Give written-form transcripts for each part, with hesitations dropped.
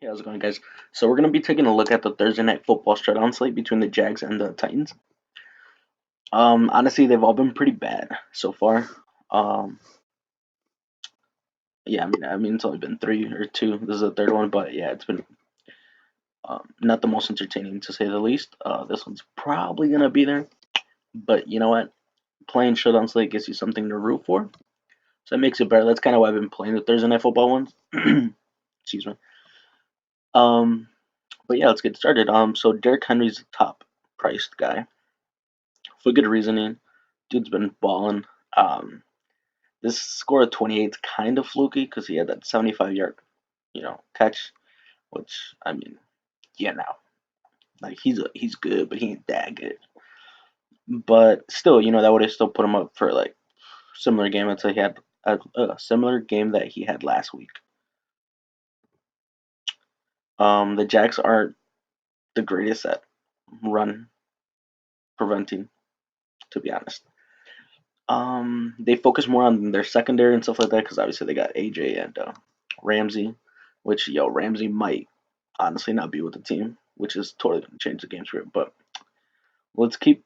Hey, how's it going, guys? So we're gonna be taking a look at the Thursday night football showdown slate between the Jags and the Titans. Honestly, they've all been pretty bad so far. Um, yeah, I mean, it's only been three or two. This is the third one, but yeah, it's been not the most entertaining to say the least. This one's probably gonna be there, but you know what? Playing showdown slate gives you something to root for, so it makes it better. That's kind of why I've been playing the Thursday night football ones. Excuse me. Um, but yeah, let's get started. So Derrick Henry's the top priced guy for good reasoning. Dude's been balling. Um, this score of 28 is kind of fluky because he had that 75-yard, catch. Which I mean, yeah, now like he's good, but he ain't that good. But still, that would have still put him up for like similar game that he had a similar game that he had last week. The Jacks aren't the greatest at run preventing, to be honest. They focus more on their secondary and stuff like that because obviously they got AJ and Ramsey, which Ramsey might honestly not be with the team, which is totally gonna change the game script. But let's keep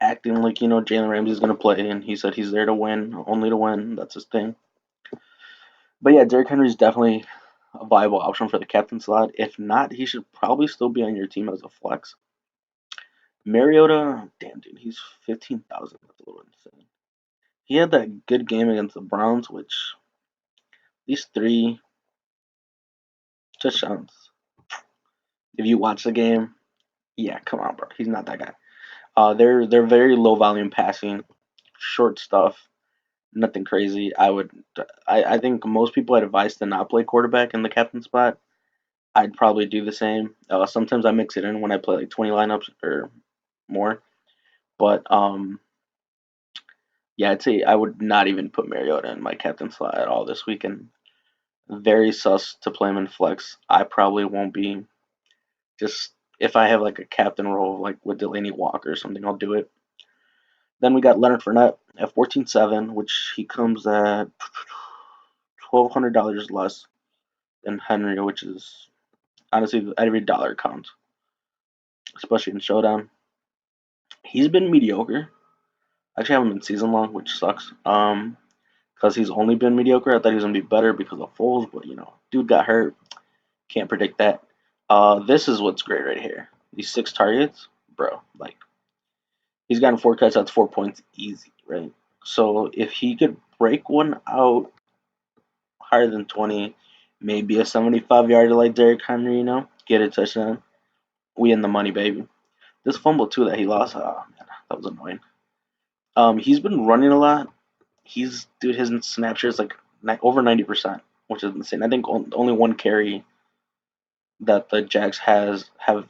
acting like Jalen Ramsey's gonna play, and he said he's there to win, only to win. That's his thing. But yeah, Derrick Henry's definitely a viable option for the captain slot. If not, he should probably still be on your team as a flex. Mariota, damn dude, he's 15,000. That's a little insane. He had that good game against the Browns, which these three touchdowns. If you watch the game, yeah, come on, bro. He's not that guy. They're very low volume passing, short stuff, nothing crazy. I think most people had advised to not play quarterback in the captain spot. I'd probably do the same. Sometimes I mix it in when I play like 20 lineups or more. But yeah, I'd say I would not even put Mariota in my captain slot at all this weekend. Very sus to play him in flex. I probably won't be. Just if I have like a captain role, like with Delaney Walker or something, I'll do it. Then we got Leonard Fournette at 14.7, which he comes at $1,200 less than Henry, which is honestly every dollar counts, especially in Showdown. He's been mediocre. Actually, I haven't been season long, which sucks. Because he's only been mediocre. I thought he was gonna be better because of Foles, but dude got hurt. Can't predict that. This is what's great right here. These 6 targets, bro. Like he's gotten 4 cuts. That's 4 points easy, right? So if he could break one out higher than 20, maybe a 75-yarder like Derrick Henry, get a touchdown. We in the money, baby. This fumble too that he lost, oh man, that was annoying. He's been running a lot. Dude, his snap share is like over 90%, which is insane. I think only one carry that the Jags have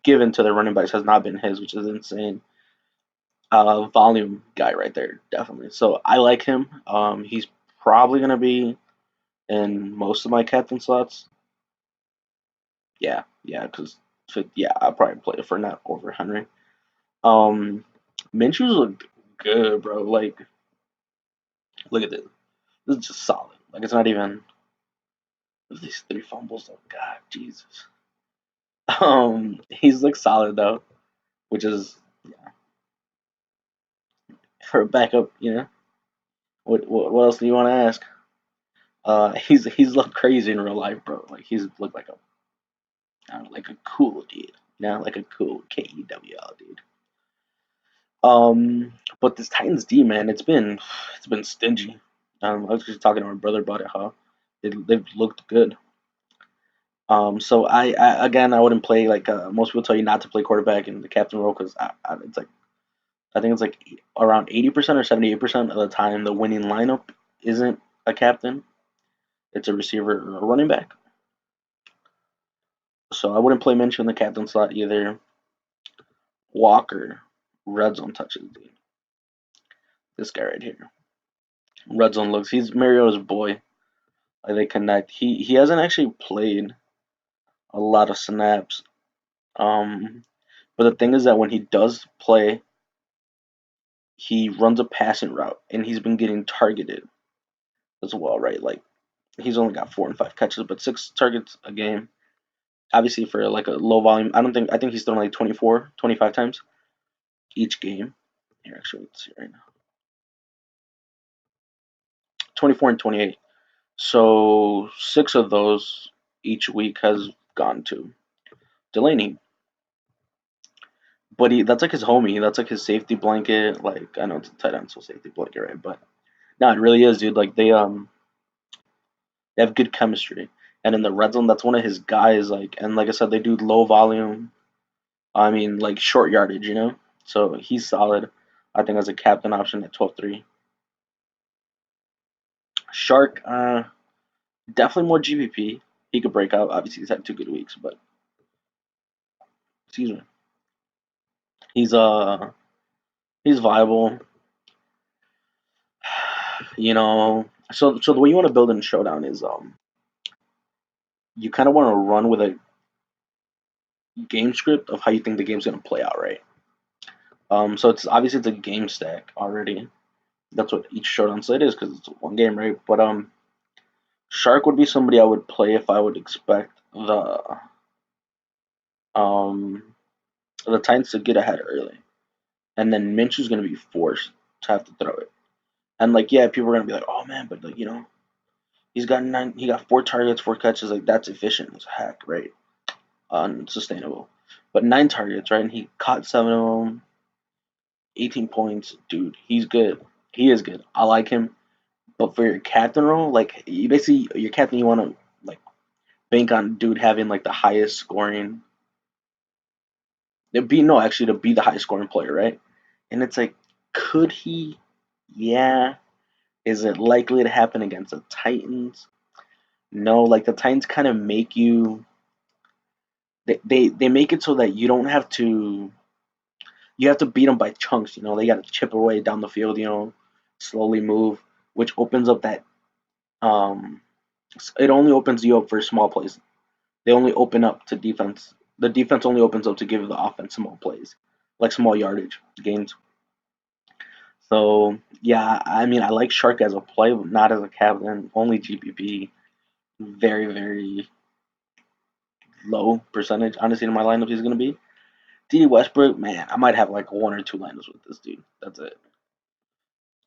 given to their running backs has not been his, which is insane. Volume guy right there, definitely. So I like him. He's probably gonna be in most of my captain slots. Yeah, because yeah, I'll probably play it for not over Henry. Um, Minshew's looked good, bro. Like, look at this. This is just solid. Like, it's not even these 3 fumbles. Oh God, Jesus. He's looked solid though, which is yeah, for a backup. What else do you want to ask? He's looked crazy in real life, bro. Like he's looked like a I don't know, like a cool dude. Like a cool KEWL dude. But this Titans D, man, it's been stingy. I was just talking to my brother about it, how they've looked good. So I again, I wouldn't play like most people tell you not to play quarterback in the captain role because it's like I think it's like around 80% or 78% of the time the winning lineup isn't a captain; it's a receiver or a running back. So I wouldn't play Minshew in the captain slot either. Walker, red zone touches, dude. This guy right here, red zone looks. He's Mario's boy. Like they connect. He hasn't actually played a lot of snaps. Um, but the thing is that when he does play, he runs a passing route, and he's been getting targeted as well, right? Like He's only got 4 and 5 catches, but 6 targets a game. Obviously, for like a low volume, I think he's thrown like 24, 25 times each game. Here, actually, let's see right now. 24 and 28. So 6 of those each week has gone to Delaney. But that's like his homie. That's like his safety blanket. Like I know it's a tight end, so safety blanket, right? But no, it really is, dude. Like they have good chemistry, and in the red zone, that's one of his guys. Like and like I said, they do low volume. I mean, like short yardage, you know. So he's solid. I think as a captain option at 12-3. Shark, definitely more GPP. He could break out. Obviously, he's had 2 good weeks, but excuse me. He's he's viable. You know, so the way you want to build in Showdown is you kind of want to run with a game script of how you think the game's gonna play out, right? So it's obviously it's a game stack already. That's what each Showdown slate is because it's one game, right? But Shark would be somebody I would play if I would expect um the Titans to get ahead early, and then Minshew's gonna be forced to have to throw it. And like, yeah, people are gonna be like, oh man, but like, he got 4 targets, 4 catches, like that's efficient as heck, right? Unsustainable. But 9 targets, right? And he caught 7 of them, 18 points, dude. He's good. He is good. I like him. But for your captain role, like you basically your captain, you want to like bank on dude having like the highest scoring. It'd be no, actually, to be the highest scoring player, right? And it's like, could he? Yeah. Is it likely to happen against the Titans? No. Like the Titans kind of make you. They make it so that you don't have to. You have to beat them by chunks. You know, they got to chip away down the field. You know, slowly move, which opens up that. Um, it only opens you up for small plays. They only open up to defense. The defense only opens up to give the offense small plays, like small yardage gains. So yeah, I mean, I like Shark as a play, but not as a captain. Only GPP, very very low percentage. Honestly, in my lineups, he's gonna be D. Westbrook. Man, I might have like 1 or 2 lineups with this dude. That's it.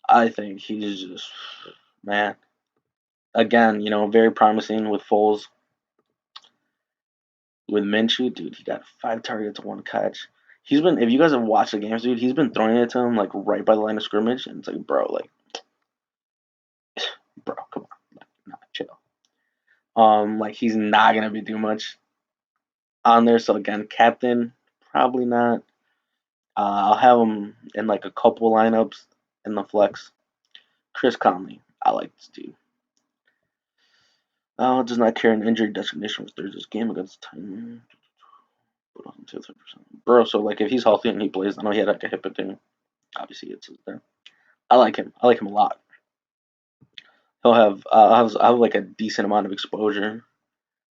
I think he's just man. Again, very promising with Foles. With Minshew, dude, he got 5 targets, 1 catch. He's been, if you guys have watched the games, dude, he's been throwing it to him like right by the line of scrimmage, and it's like, bro, come on, like, nah, chill. Like he's not gonna be too much on there. So again, captain, probably not. I'll have him in like a couple lineups in the flex. Chris Conley, I like this dude. Does not carry an injury designation with Thursday's game against the Titans. Bro, so like if he's healthy and he plays, I know he had like a hip thing. Obviously, it's there. I like him. I like him a lot. I'll have like a decent amount of exposure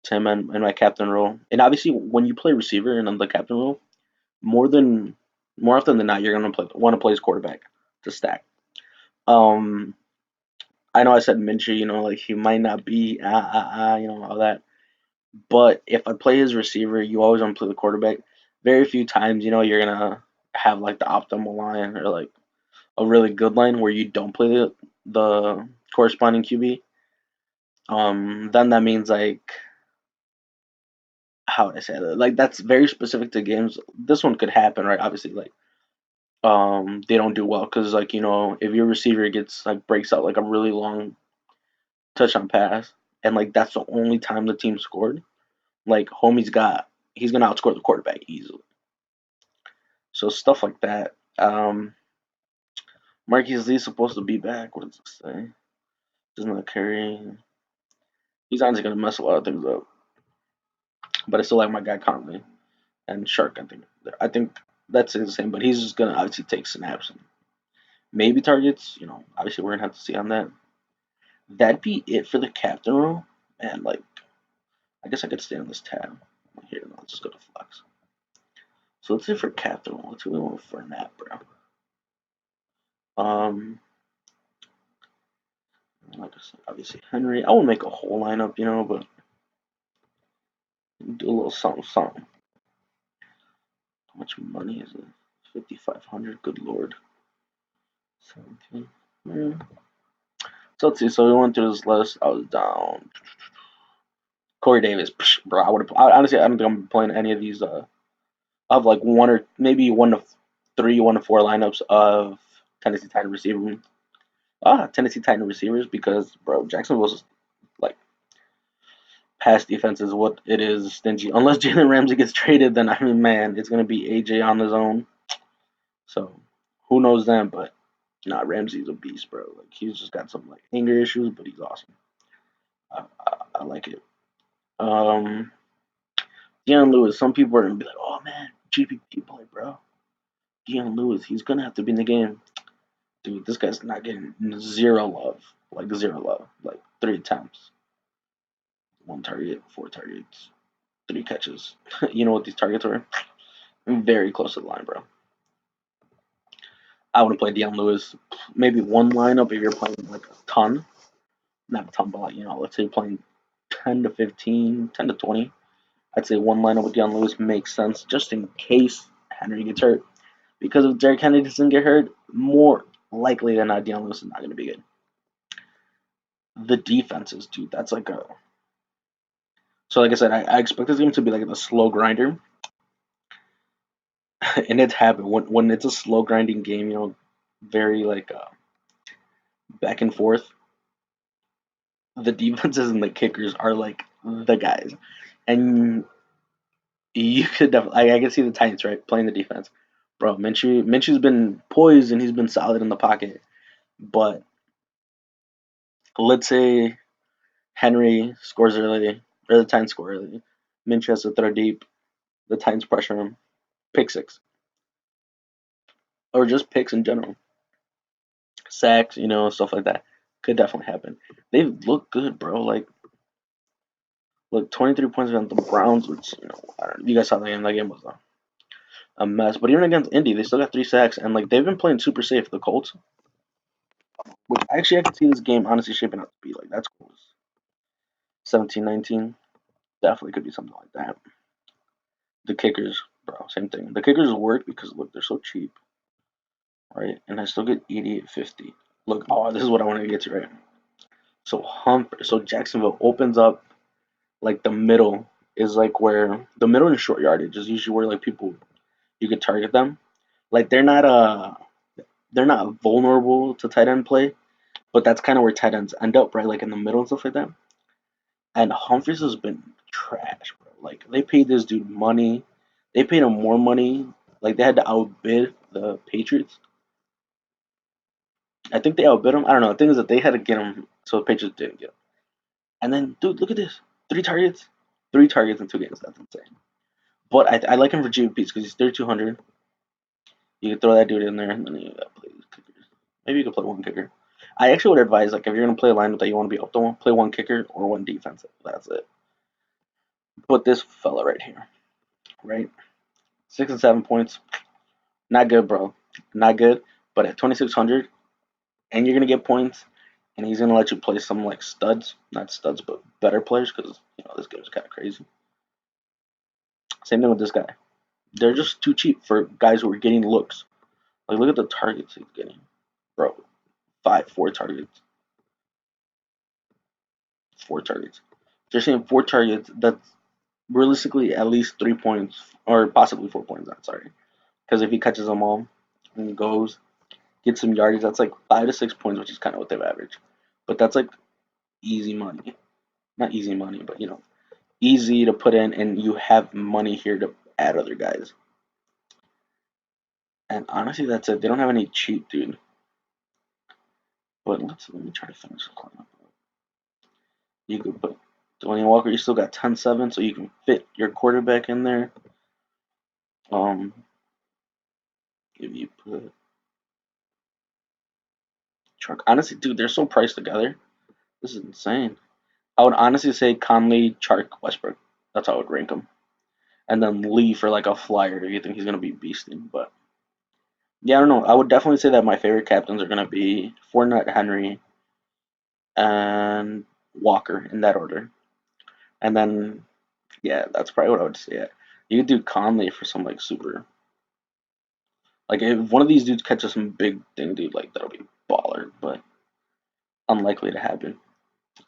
to him in my captain role. And obviously, when you play receiver and on the captain role, more than more often than not, you're gonna want to play his quarterback to stack. Um, I know I said Minshew, like he might not be all that. But if I play his receiver, you always want to play the quarterback. Very few times, you're gonna have like the optimal line or like a really good line where you don't play the corresponding QB. Then that means like how would I say that? Like that's very specific to games. This one could happen, right? Obviously, like they don't do well because like if your receiver gets like breaks out like a really long touchdown pass and like that's the only time the team scored, like he's gonna outscore the quarterback easily. So stuff like that. Marquise Lee's supposed to be back. What does it say? Does not carry. He's honestly gonna mess a lot of things up. But I still like my guy Conley and Shark. I think that's the same. But he's just gonna obviously take snaps and maybe targets. Obviously we're gonna have to see on that. That'd be it for the captain role. And like, I guess I could stay on this tab. Here, no, let's just go to flex. So let's say for captain role, let's see what we want for a nap, bro. Um, Like I said, obviously Henry. I won't make a whole lineup, but do a little something, something. How much money is it? 5,500. Good lord. 17. So let's see. So we went through this list. I was down. Corey Davis, bro. I would have honestly. I don't think I'm playing any of these. Of like one or maybe 1 to 3, 1 to 4 lineups of Tennessee Titan receivers. Tennessee Titan receivers because bro, Jacksonville's like pass defense is what it is stingy. Unless Jalen Ramsey gets traded, then I mean, man, it's gonna be AJ on his own. So who knows then? But nah, Ramsey's a beast, bro. Like he's just got some like anger issues, but he's awesome. I like it. Um, Deion Lewis. Some people are gonna be like, "Oh man, GPP play, bro." Deion Lewis, he's gonna have to be in the game, dude. This guy's not getting zero love, like zero love, like 3 attempts, 1 target, 4 targets, 3 catches. You know what these targets were? Very close to the line, bro. I would play Deion Lewis. Maybe one lineup if you're playing like a ton, not a ton, but like, let's say you're playing 10 to 15, 10 to 20. I'd say one lineup with Deion Lewis makes sense just in case Henry gets hurt. Because if Derrick Henry doesn't get hurt, more likely than not, Deion Lewis is not going to be good. The defenses, dude, that's like a. So, like I said, I expect this game to be like a slow grinder. And it's happened. When it's a slow grinding game, very like back and forth, the defenses and the kickers are like the guys. And you could definitely, I can see the Titans, right, playing the defense. Bro, Minshew's been poised and he's been solid in the pocket. But let's say Henry scores early, or the Titans score early. Minshew has to throw deep. The Titans pressure him. Pick six. Or just picks in general. Sacks, stuff like that. Could definitely happen. They look good, bro. Like, look, 23 points against the Browns, which, I don't know. You guys saw the game. That game was a mess. But even against Indy, they still got 3 sacks. And, like, they've been playing super safe, the Colts. Which, actually, I could see this game honestly shaping up to be. Like, that's cool. 17-19. Definitely could be something like that. The kickers, bro, same thing. The kickers work because, look, they're so cheap. Right? And I still get 88.50. Look, this is what I want to get to, right? So Jacksonville opens up like the middle is like where the middle and short yardage is usually where like people you could target them. Like they're not vulnerable to tight end play, but that's kind of where tight ends end up, right? Like in the middle and stuff like that. And Humphries has been trash, bro. Like they paid this dude money. They paid him more money. Like they had to outbid the Patriots. I think they outbid him. I don't know. The thing is that they had to get him so the Patriots didn't get him. And then, dude, look at this. 3 targets. 3 targets in 2 games. That's insane. But I like him for GPPs because he's 3,200. You can throw that dude in there, and then you got to play these kickers. Maybe you could play one kicker. I actually would advise, like, if you're going to play a lineup that you want to be optimal, play one kicker or one defensive. That's it. But this fella right here, right? 6 and 7 points. Not good, bro. Not good. But at 2,600, and you're going to get points, and he's going to let you play some, like, studs. Not studs, but better players because, this game's kind of crazy. Same thing with this guy. They're just too cheap for guys who are getting looks. Like, look at the targets he's getting. Bro, 4 targets. 4 targets. They're saying 4 targets. That's realistically at least 3 points, or possibly 4 points. I'm sorry. Because if he catches them all and goes, gets some yardage, that's like 5 to 6 points, which is kind of what they've averaged. But that's like easy money. Not easy money, but easy to put in, and you have money here to add other guys. And honestly, that's it. They don't have any cheap, dude. But let me try to finish the lineup. You could put Dwayne Walker. You still got 10-7, so you can fit your quarterback in there. If you put Chuck, honestly, dude, they're so priced together. This is insane. I would honestly say Conley, Chark, Westbrook. That's how I would rank them. And then Lee for like a flyer if you think he's gonna be beasting. But yeah, I don't know. I would definitely say that my favorite captains are gonna be Fournette, Henry, and Walker in that order. And then, yeah, that's probably what I would say. Yeah. You could do Conley for some like super. Like if one of these dudes catches some big thing, dude, like that'll be baller, but unlikely to happen.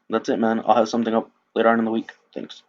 That's it, man. I'll have something up later on in the week. Thanks.